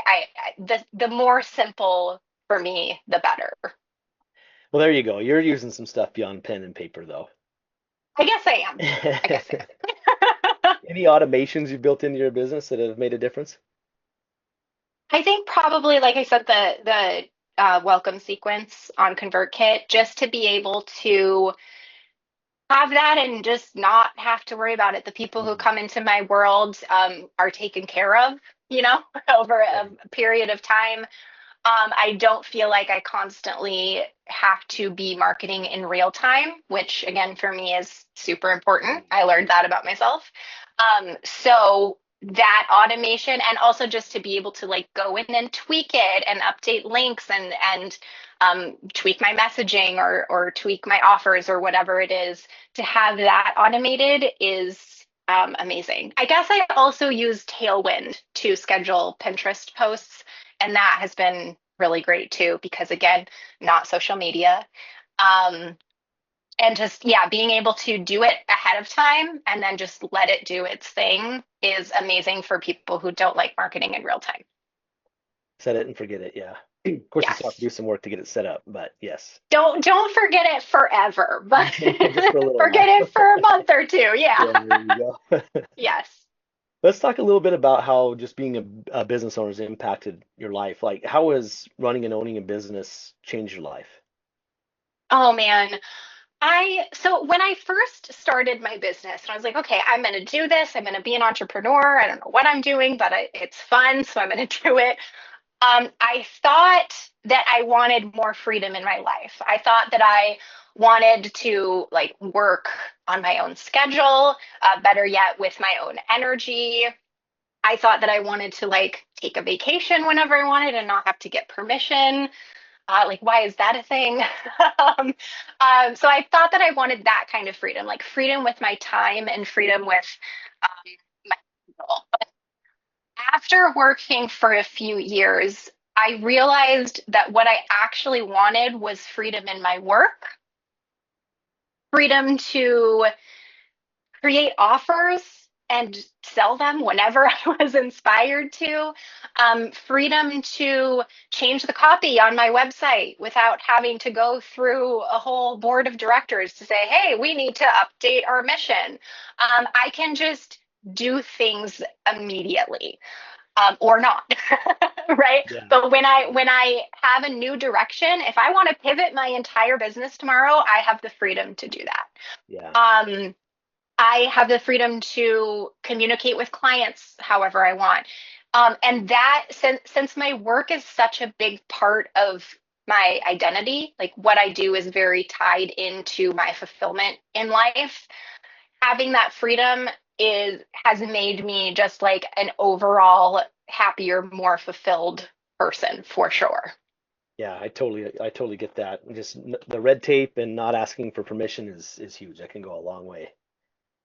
the more simple for me, the better. Well, there you go. You're using some stuff beyond pen and paper, though. I guess I am. I guess I am. Any automations you built into your business that have made a difference? I think probably, like I said, the welcome sequence on ConvertKit, just to be able to have that and just not have to worry about it. The people who Mm, come into my world are taken care of, over yeah. a period of time. I don't feel like I constantly have to be marketing in real time, which again for me is super important. I learned that about myself. So that automation, and also just to be able to like go in and tweak it and update links and tweak my messaging or tweak my offers or whatever it is, to have that automated is amazing. I guess I also use Tailwind to schedule Pinterest posts, and that has been really great too, because again, not social media. Um, and just, yeah, being able to do it ahead of time and then just let it do its thing is amazing for people who don't like marketing in real time. Set it and forget it. Yeah. Of course, you still have to Yes. do some work to get it set up, but yes, Don't forget it forever, but just for a little forget while. it for a month or two. Yeah. Yeah, there you go. Yes. Let's talk a little bit about how just being a business owner has impacted your life. Like, how has running and owning a business changed your life? Oh man. So when I first started my business, and I was like, okay, I'm going to do this. I'm going to be an entrepreneur. I don't know what I'm doing, but it's fun, so I'm going to do it. I thought that I wanted more freedom in my life. I thought that I wanted to like work on my own schedule, better yet, with my own energy. I thought that I wanted to like take a vacation whenever I wanted and not have to get permission. Like, why is that a thing? um, so I thought that I wanted that kind of freedom, like freedom with my time and freedom with my schedule. After working for a few years, I realized that what I actually wanted was freedom in my work, freedom to create offers and sell them whenever I was inspired to, freedom to change the copy on my website without having to go through a whole board of directors to say, hey, we need to update our mission. I can just do things immediately, or not. Right. Yeah, But when I have a new direction, if I want to pivot my entire business tomorrow, I have the freedom to do that. yeah, um, I have the freedom to communicate with clients however I want. And that, since my work is such a big part of my identity, like what I do is very tied into my fulfillment in life, having that freedom has made me just like an overall happier, more fulfilled person for sure. yeah. I totally get that. Just the red tape and not asking for permission is huge. That can go a long way.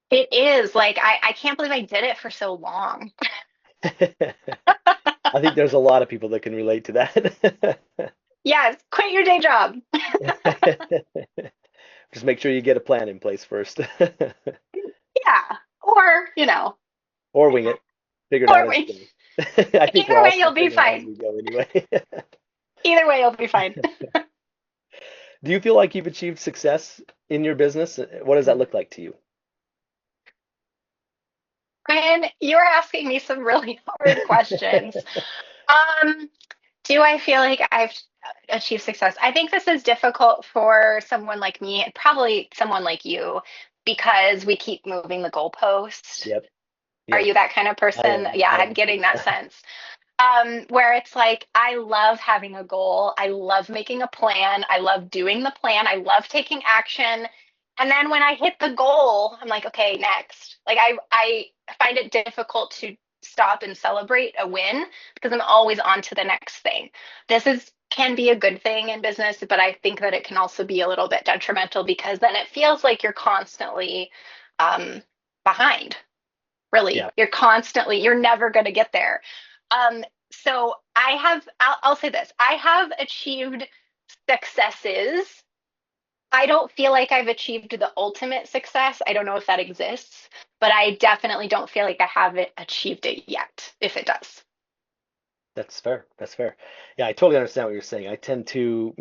It is like I can't believe I did it for so long. I think there's a lot of people that can relate to that. Yes, quit your day job. Just make sure you get a plan in place first. Yeah. Or, Or wing it. Figure it out or as wait. you go. I think we're Either all way, still you'll be figuring it out as fine. we go anyway. Either way, you'll be fine. Do you feel like you've achieved success in your business? What does that look like to you? Ryan, you're asking me some really hard questions. Um, do I feel like I've achieved success? I think this is difficult for someone like me and probably someone like you because we keep moving the goalpost. Yep. Are Yes, you that kind of I person? am. Yeah, I I'm am. getting that sense. Where it's like, I love having a goal. I love making a plan. I love doing the plan. I love taking action. And then when I hit the goal, I'm like, okay, next. Like I find it difficult to stop and celebrate a win because I'm always on to the next thing. This is can be a good thing in business, but I think that it can also be a little bit detrimental because then it feels like you're constantly behind. Really, Yeah. you're never going to get there. So I'll say this, I have achieved successes. I don't feel like I've achieved the ultimate success. I don't know if that exists, but I definitely don't feel like I haven't achieved it yet, if it does. That's fair. That's fair. Yeah, I totally understand what you're saying. I tend to,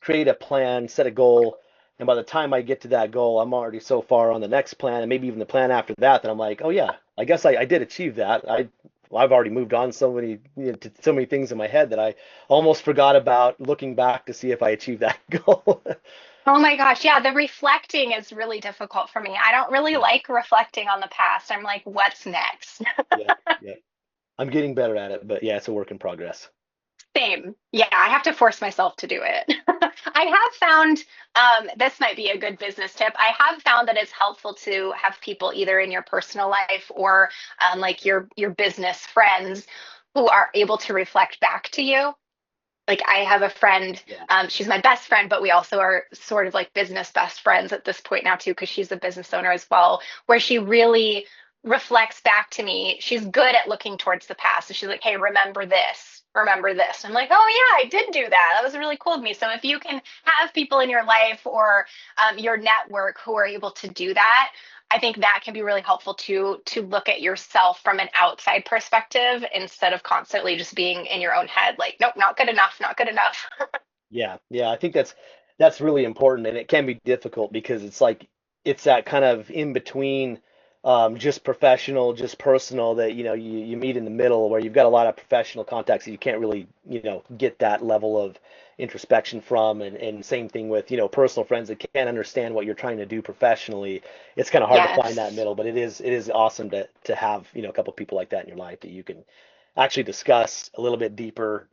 create a plan, set a goal, and by the time I get to that goal, I'm already so far on the next plan, and maybe even the plan after that, that I'm like, oh yeah, I guess I did achieve that. I've already moved on so many, to so many things in my head that I almost forgot about looking back to see if I achieved that goal. Oh my gosh, yeah, the reflecting is really difficult for me. I don't really Yeah, like reflecting on the past. I'm like, what's next? yeah, yeah. I'm getting better at it, but yeah, it's a work in progress. Same. Yeah, I have to force myself to do it. I have found this might be a good business tip. I have found that it's helpful to have people either in your personal life or like your business friends who are able to reflect back to you. Like I have a friend, Yeah. she's my best friend, but we also are sort of like business best friends at this point now too, because she's a business owner as well, where she really reflects back to me. She's good at looking towards the past. So she's like, hey, remember this, remember this. I'm like, oh yeah, I did do that. That was really cool of me. So if you can have people in your life or your network who are able to do that, I think that can be really helpful to look at yourself from an outside perspective instead of constantly just being in your own head, like, nope, not good enough, not good enough. Yeah, yeah, I think that's really important, and it can be difficult because it's like it's that kind of in between, just professional, just personal that you meet in the middle where you've got a lot of professional contacts that you can't really get that level of introspection from, and same thing with personal friends that can't understand what you're trying to do professionally. It's kind of hard to find that Yes. middle, but it is awesome to have a couple people like that in your life that you can actually discuss a little bit deeper,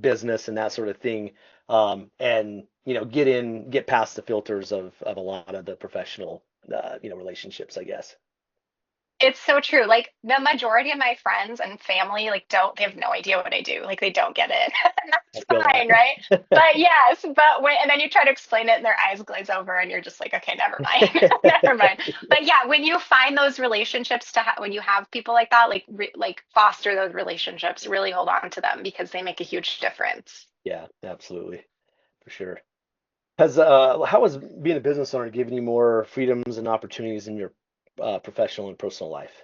business and that sort of thing, and get past the filters of a lot of the professional relationships, I guess. It's so true. Like the majority of my friends and family, like, they have no idea what I do. Like they don't get it. And I that's feel fine, right? But yes, and then you try to explain it and their eyes glaze over and you're just like, okay, never mind. Never mind. that. But yeah, when you find those relationships when you have people like that, like foster those relationships, really hold on to them because they make a huge difference. Yeah, absolutely, for sure. How has being a business owner given you more freedoms and opportunities in your professional and personal life?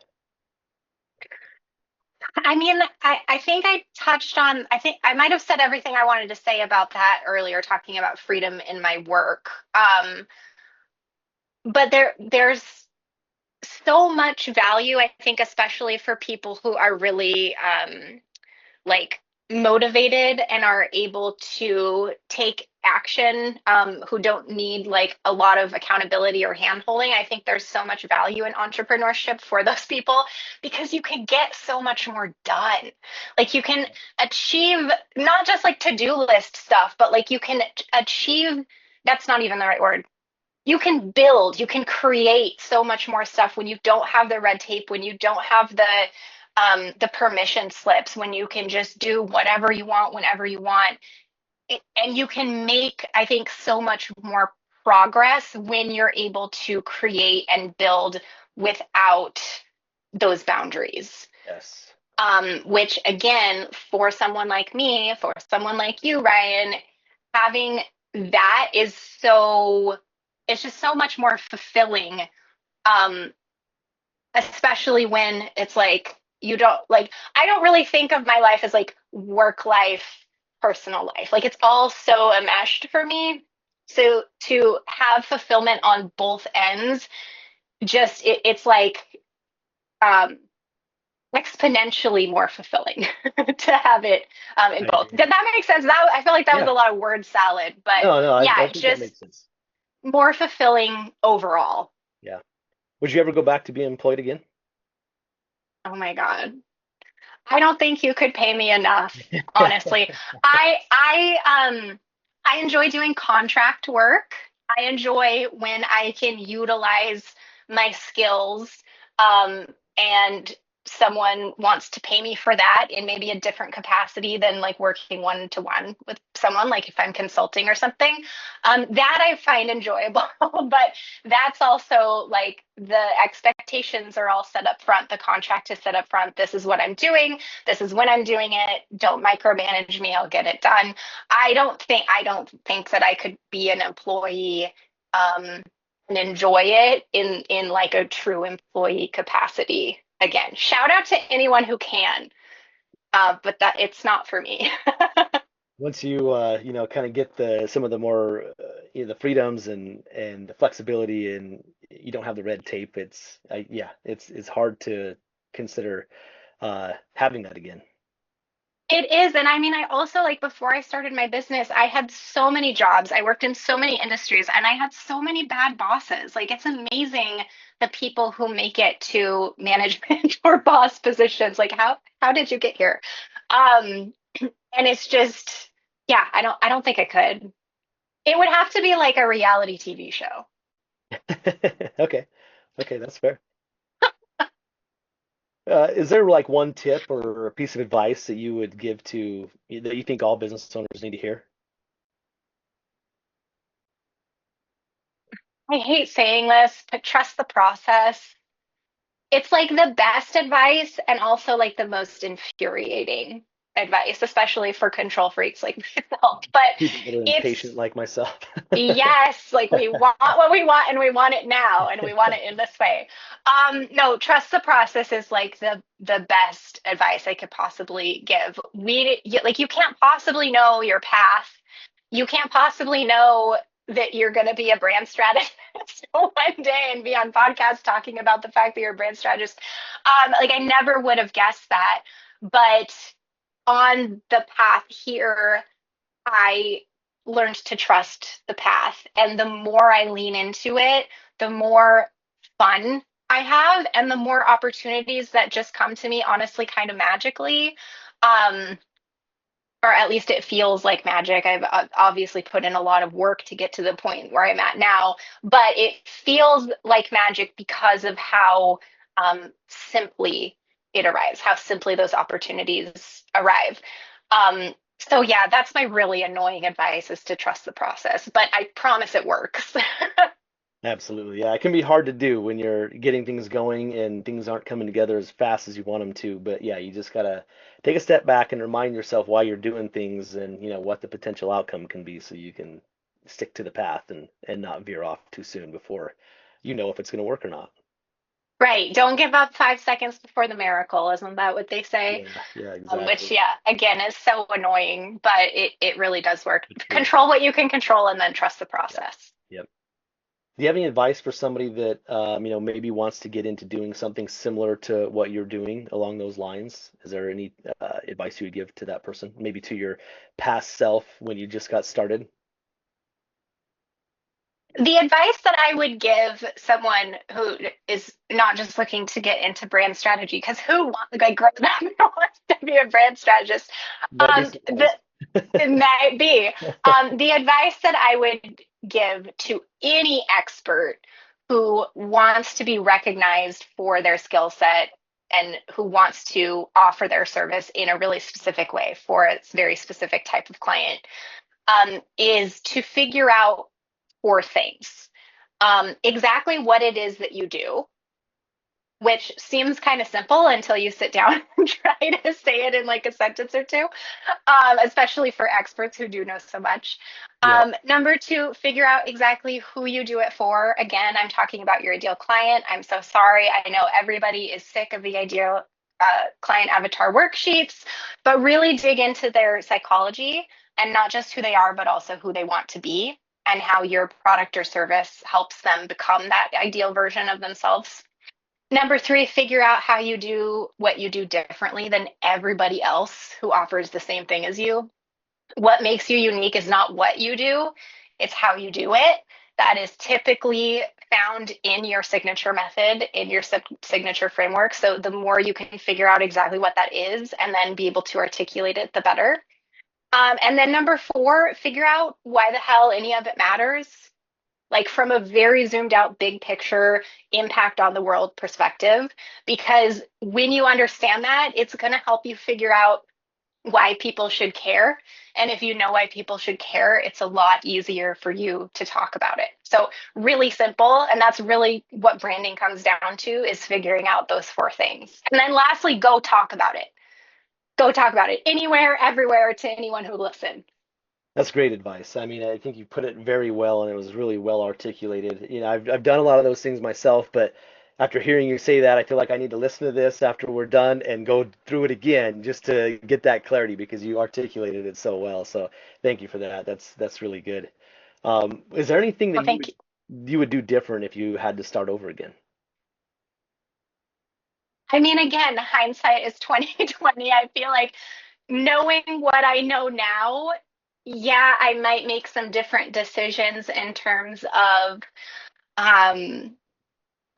I mean, I think I touched on, I think I might have said everything I wanted to say about that earlier, talking about freedom in my work. But there's so much value, I think, especially for people who are really like motivated and are able to take action, who don't need like a lot of accountability or handholding. I think there's so much value in entrepreneurship for those people because you can get so much more done. Like you can achieve not just like to-do list stuff, but like you can achieve, that's not even the right word, you can build, you can create so much more stuff when you don't have the red tape, when you don't have the permission slips, when you can just do whatever you want whenever you want. And you can make, I think, so much more progress when you're able to create and build without those boundaries. Yes. Which again, for someone like me, for someone like you, Ryan, having that is so, it's just so much more fulfilling, um, especially when it's like you don't like, I don't really think of my life as like work life, personal life. Like it's all so enmeshed for me. So to have fulfillment on both ends, it's like um exponentially more fulfilling to have it in I both. agree. Did that make sense? That I feel like that was Yeah. a lot of word salad, but No, no, yeah, I it's think that just makes sense. more fulfilling overall. Yeah. Would you ever go back to being employed again? Oh my God. I don't think you could pay me enough, honestly. I enjoy doing contract work. I enjoy when I can utilize my skills, and someone wants to pay me for that in maybe a different capacity than like working one-to-one with someone, like if I'm consulting or something, that I find enjoyable. But that's also like the expectations are all set up front. The contract is set up front. This is what I'm doing. This is when I'm doing it. Don't micromanage me. I'll get it done. I don't think that I could be an employee and enjoy it in like a true employee capacity. Again, shout out to anyone who can, but that it's not for me. Once you kind of get some of the more the freedoms and the flexibility, and you don't have the red tape, it's hard to consider having that again. It is. And I mean, I also like before I started my business, I had so many jobs. I worked in so many industries and I had so many bad bosses. Like it's amazing the people who make it to management or boss positions. Like how did you get here? Um, and it's just, yeah, I don't think I could. It would have to be like a reality TV show. Okay, okay, that's fair. Is there like one tip or a piece of advice that you would give that you think all business owners need to hear? I hate saying this, but trust the process. It's like the best advice and also like the most infuriating advice, especially for control freaks like myself. But People that are impatient it's like myself. yes, like we want what we want and we want it now and we want it in this way. No, trust the process is like the best advice I could possibly give. Like you can't possibly know your path. You can't possibly know that you're going to be a brand strategist one day and be on podcasts talking about the fact that you're a brand strategist. Like I never would have guessed that, but on the path here, I learned to trust the path. And the more I lean into it, the more fun I have and the more opportunities that just come to me, honestly, kind of magically. Um, or at least it feels like magic. I've obviously put in a lot of work to get to the point where I'm at now, but it feels like magic because of how simply it arrives, how simply those opportunities arrive. So yeah, that's my really annoying advice is to trust the process, but I promise it works. Absolutely. Yeah, it can be hard to do when you're getting things going and things aren't coming together as fast as you want them to. But yeah, you just gotta take a step back and remind yourself why you're doing things and what the potential outcome can be so you can stick to the path and not veer off too soon before you know if it's gonna work or not. Right. Don't give up 5 seconds before the miracle. Isn't that what they say? Yeah, yeah, Which, exactly. yeah, again, is so annoying, but it really does work. But true. Control what you can control and then trust the Yep. process. Yep. Do you have any advice for somebody that maybe wants to get into doing something similar to what you're doing along those lines? Is there any advice you would give to that person, maybe to your past self when you just got started? The advice that I would give someone who is not just looking to get into brand strategy, because who wants, like, grows up and wants to be a brand strategist? Might be The surprised. It might be. The advice that I would give to any expert who wants to be recognized for their skill set and who wants to offer their service in a really specific way for a very specific type of client is to figure out 4 things. Exactly what it is that you do, which seems kind of simple until you sit down and try to say it in like a sentence or two, especially for experts who do know so much. Yep. Number two, figure out exactly who you do it for. Again, I'm talking about your ideal client. I'm so sorry. I know everybody is sick of the ideal client avatar worksheets, but really dig into their psychology and not just who they are, but also who they want to be and how your product or service helps them become that ideal version of themselves. Number three, figure out how you do what you do differently than everybody else who offers the same thing as you. What makes you unique is not what you do, it's how you do it. That is typically found in your signature method, in your signature framework. So the more you can figure out exactly what that is and then be able to articulate it, the better. And then number four, figure out why the hell any of it matters. like from a very zoomed out, big picture impact on the world perspective. Because when you understand that, it's going to help you figure out why people should care. And if you know why people should care, it's a lot easier for you to talk about it. So, really simple. And that's really what branding comes down to, is figuring out those four things. And then lastly, go talk about it. Go talk about it anywhere, everywhere, to anyone who listens. That's great advice. I mean, I think you put it very well, and it was really well articulated. I've done a lot of those things myself, but after hearing you say that, I feel like I need to listen to this after we're done and go through it again just to get that clarity, because you articulated it so well. So thank you for that. That's really good. Is there anything that Well, thank you. you would do different if you had to start over again? I mean, again, hindsight is 2020. I feel like knowing what I know now, yeah, I might make some different decisions in terms of um,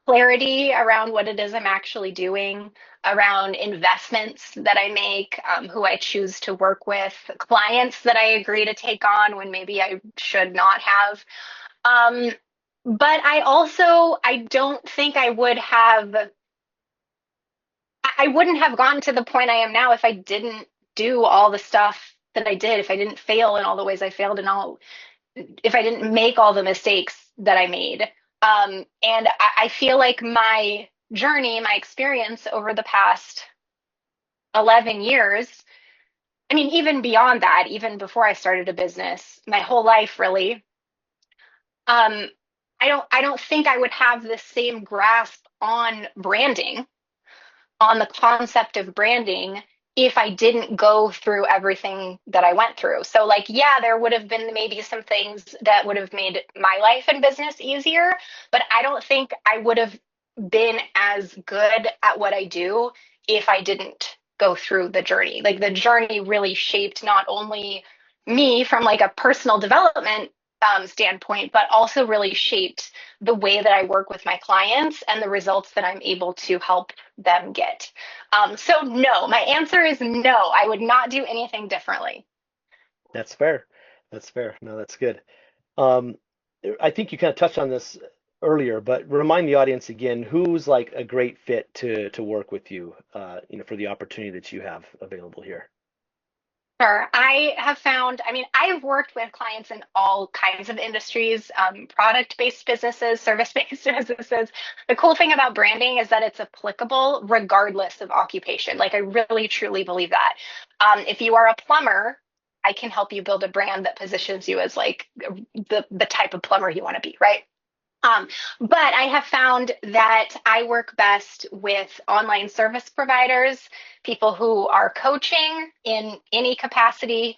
clarity around what it is I'm actually doing, around investments that I make, who I choose to work with, clients that I agree to take on when maybe I should not have. Um, but I don't think I wouldn't have gotten to the point I am now if I didn't do all the stuff that I did, if I didn't fail in all the ways I failed, and all, if I didn't make all the mistakes that I made. And I feel like my journey, my experience over the past 11 years, I mean, even beyond that, even before I started a business, my whole life really, um, I don't think I would have the same grasp on branding, on the concept of branding, if I didn't go through everything that I went through. So, like, yeah, there would have been maybe some things that would have made my life and business easier, but I don't think I would have been as good at what I do if I didn't go through the journey. Like, the journey really shaped not only me from like a personal development standpoint, but also really shaped the way that I work with my clients and the results that I'm able to help them get. So, no, my answer is no. I would not do anything differently. That's fair. That's fair. No, that's good. Um, I think you kind of touched on this earlier, but remind the audience again, who's like a great fit to work with you, for the opportunity that you have available here. Sure. I have found, I mean, I've worked with clients in all kinds of industries, product-based businesses, service-based businesses. The cool thing about branding is that it's applicable regardless of occupation. Like, I really, truly believe that. If you are a plumber, I can help you build a brand that positions you as like the type of plumber you want to be, right? Um, but I have found that I work best with online service providers, people who are coaching in any capacity,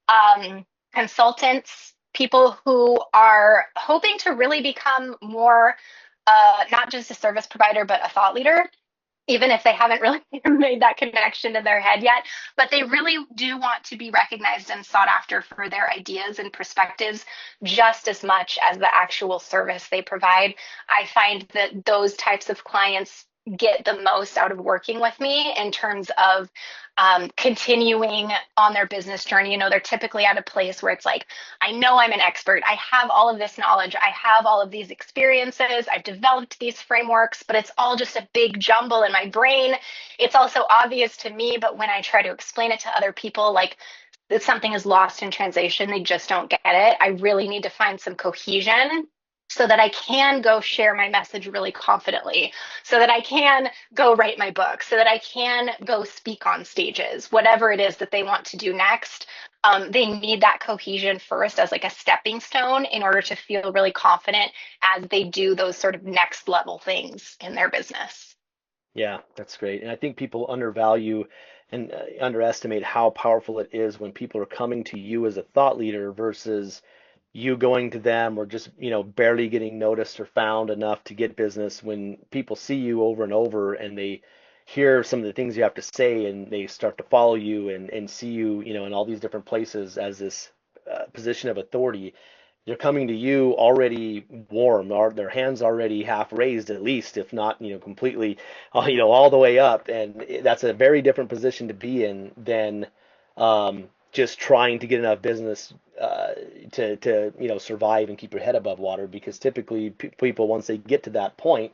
um, consultants, people who are hoping to really become more, not just a service provider, but a thought leader, even if they haven't really made that connection in their head yet. But they really do want to be recognized and sought after for their ideas and perspectives just as much as the actual service they provide. I find that those types of clients get the most out of working with me in terms of continuing on their business journey. You know, they're typically at a place where it's like, I know I'm an expert. I have all of this knowledge. I have all of these experiences. I've developed these frameworks, but it's all just a big jumble in my brain. It's also obvious to me, but when I try to explain it to other people, like, that something is lost in translation, they just don't get it. I really need to find some cohesion so that I can go share my message really confidently, so that I can go write my book, so that I can go speak on stages, whatever it is that they want to do next. They need that cohesion first as like a stepping stone in order to feel really confident as they do those sort of next level things in their business. Yeah, that's great. And I think people undervalue and underestimate how powerful it is when people are coming to you as a thought leader versus you going to them, or just, barely getting noticed or found enough to get business. When people see you over and over and they hear some of the things you have to say, and they start to follow you and see you, in all these different places as this position of authority, they're coming to you already warm, or their hands already half raised, at least, if not, completely, all the way up. And that's a very different position to be in than just trying to get enough business to survive and keep your head above water, because typically people, once they get to that point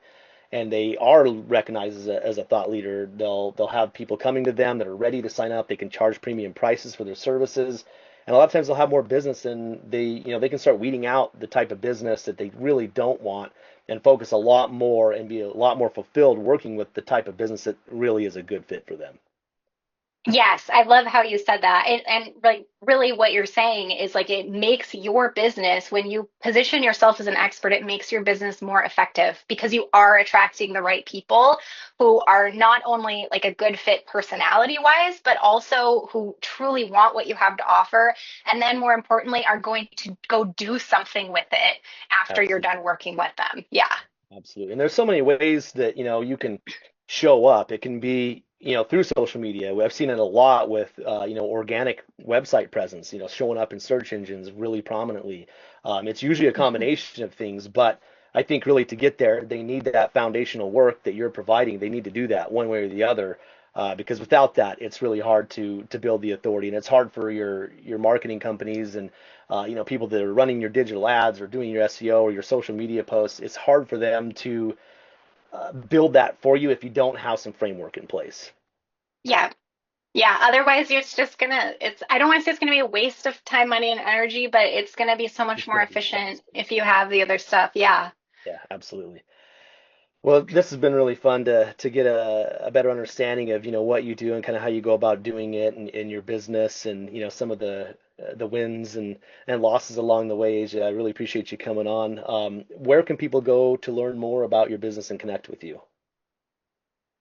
and they are recognized as a thought leader, they'll have people coming to them that are ready to sign up. They can charge premium prices for their services, and a lot of times they'll have more business, and they can start weeding out the type of business that they really don't want, and focus a lot more and be a lot more fulfilled working with the type of business that really is a good fit for them. Yes, I love how you said that. And like really what you're saying is like it makes your business, when you position yourself as an expert, it makes your business more effective because you are attracting the right people who are not only like a good fit personality wise, but also who truly want what you have to offer. And then more importantly, are going to go do something with it after you're Absolutely. done working with them. Yeah. Absolutely. And there's so many ways that, you can show up. It can be, through social media. I've seen it a lot with, organic website presence, showing up in search engines really prominently. It's usually a combination of things, but I think really to get there, they need that foundational work that you're providing. They need to do that one way or the other, because without that, it's really hard to build the authority, and it's hard for your marketing companies and people that are running your digital ads or doing your SEO or your social media posts. It's hard for them to build that for you if you don't have some framework in place. Yeah. Yeah, otherwise you're just gonna, I don't want to say it's gonna be a waste of time, money, and energy, but it's gonna be so much It's more going to be efficient fast. if you have the other stuff. Yeah. Yeah, absolutely. Well, this has been really fun to get a better understanding of what you do and kind of how you go about doing it in your business, and some of the wins and losses along the way. I really appreciate you coming on. Where can people go to learn more about your business and connect with you?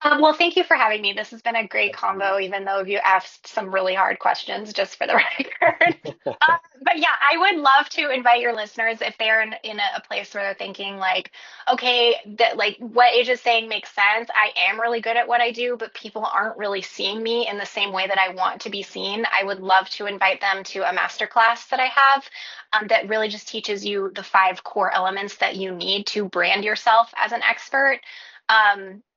Well, thank you for having me. This has been a great Absolutely. convo, even though you asked some really hard questions, just for the record. But yeah, I would love to invite your listeners if they're in a place where they're thinking like, okay, that like what Age is saying makes sense. I am really good at what I do, but people aren't really seeing me in the same way that I want to be seen. I would love to invite them to a masterclass that I have that really just teaches you the 5 core elements that you need to brand yourself as an expert.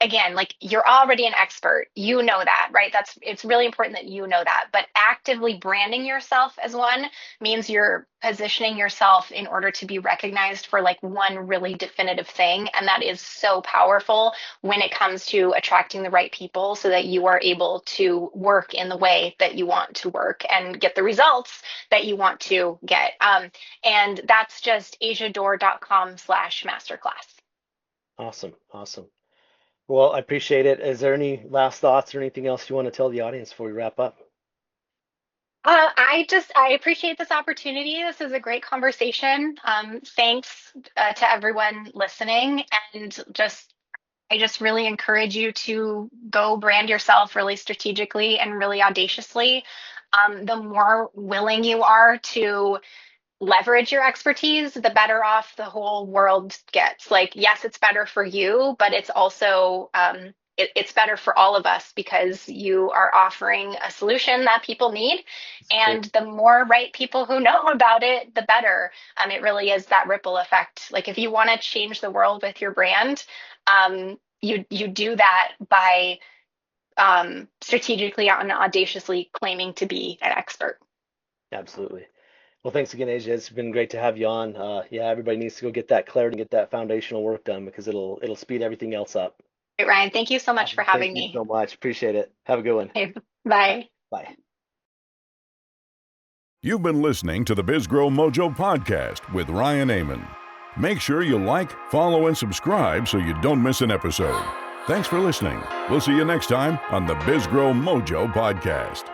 Again, like you're already an expert, you know that, right? It's really important that you know that, but actively branding yourself as one means you're positioning yourself in order to be recognized for like one really definitive thing. And that is so powerful when it comes to attracting the right people so that you are able to work in the way that you want to work and get the results that you want to get. And that's just asiadore.com/masterclass. Awesome. Awesome. Well, I appreciate it. Is there any last thoughts or anything else you want to tell the audience before we wrap up? I appreciate this opportunity. This is a great conversation. Thanks to everyone listening, and I just really encourage you to go brand yourself really strategically and really audaciously. The more willing you are to leverage your expertise, the better off the whole world gets. Like, yes, it's better for you, but it's also it's better for all of us because you are offering a solution that people need. It's true. And the more right people who know about it, the better. It really is that ripple effect. Like if you want to change the world with your brand, you do that by strategically and audaciously claiming to be an expert. Absolutely. Well, thanks again, Asia. It's been great to have you on. Yeah, everybody needs to go get that clarity and get that foundational work done, because it'll speed everything else up. Right, Ryan, thank you so much for Awesome. Thank having you me. so much. Appreciate it. Have a good one. Okay, bye. Bye. You've been listening to the BizGrowMojo podcast with Ryan Amon. Make sure you like, follow, and subscribe so you don't miss an episode. Thanks for listening. We'll see you next time on the BizGrowMojo podcast.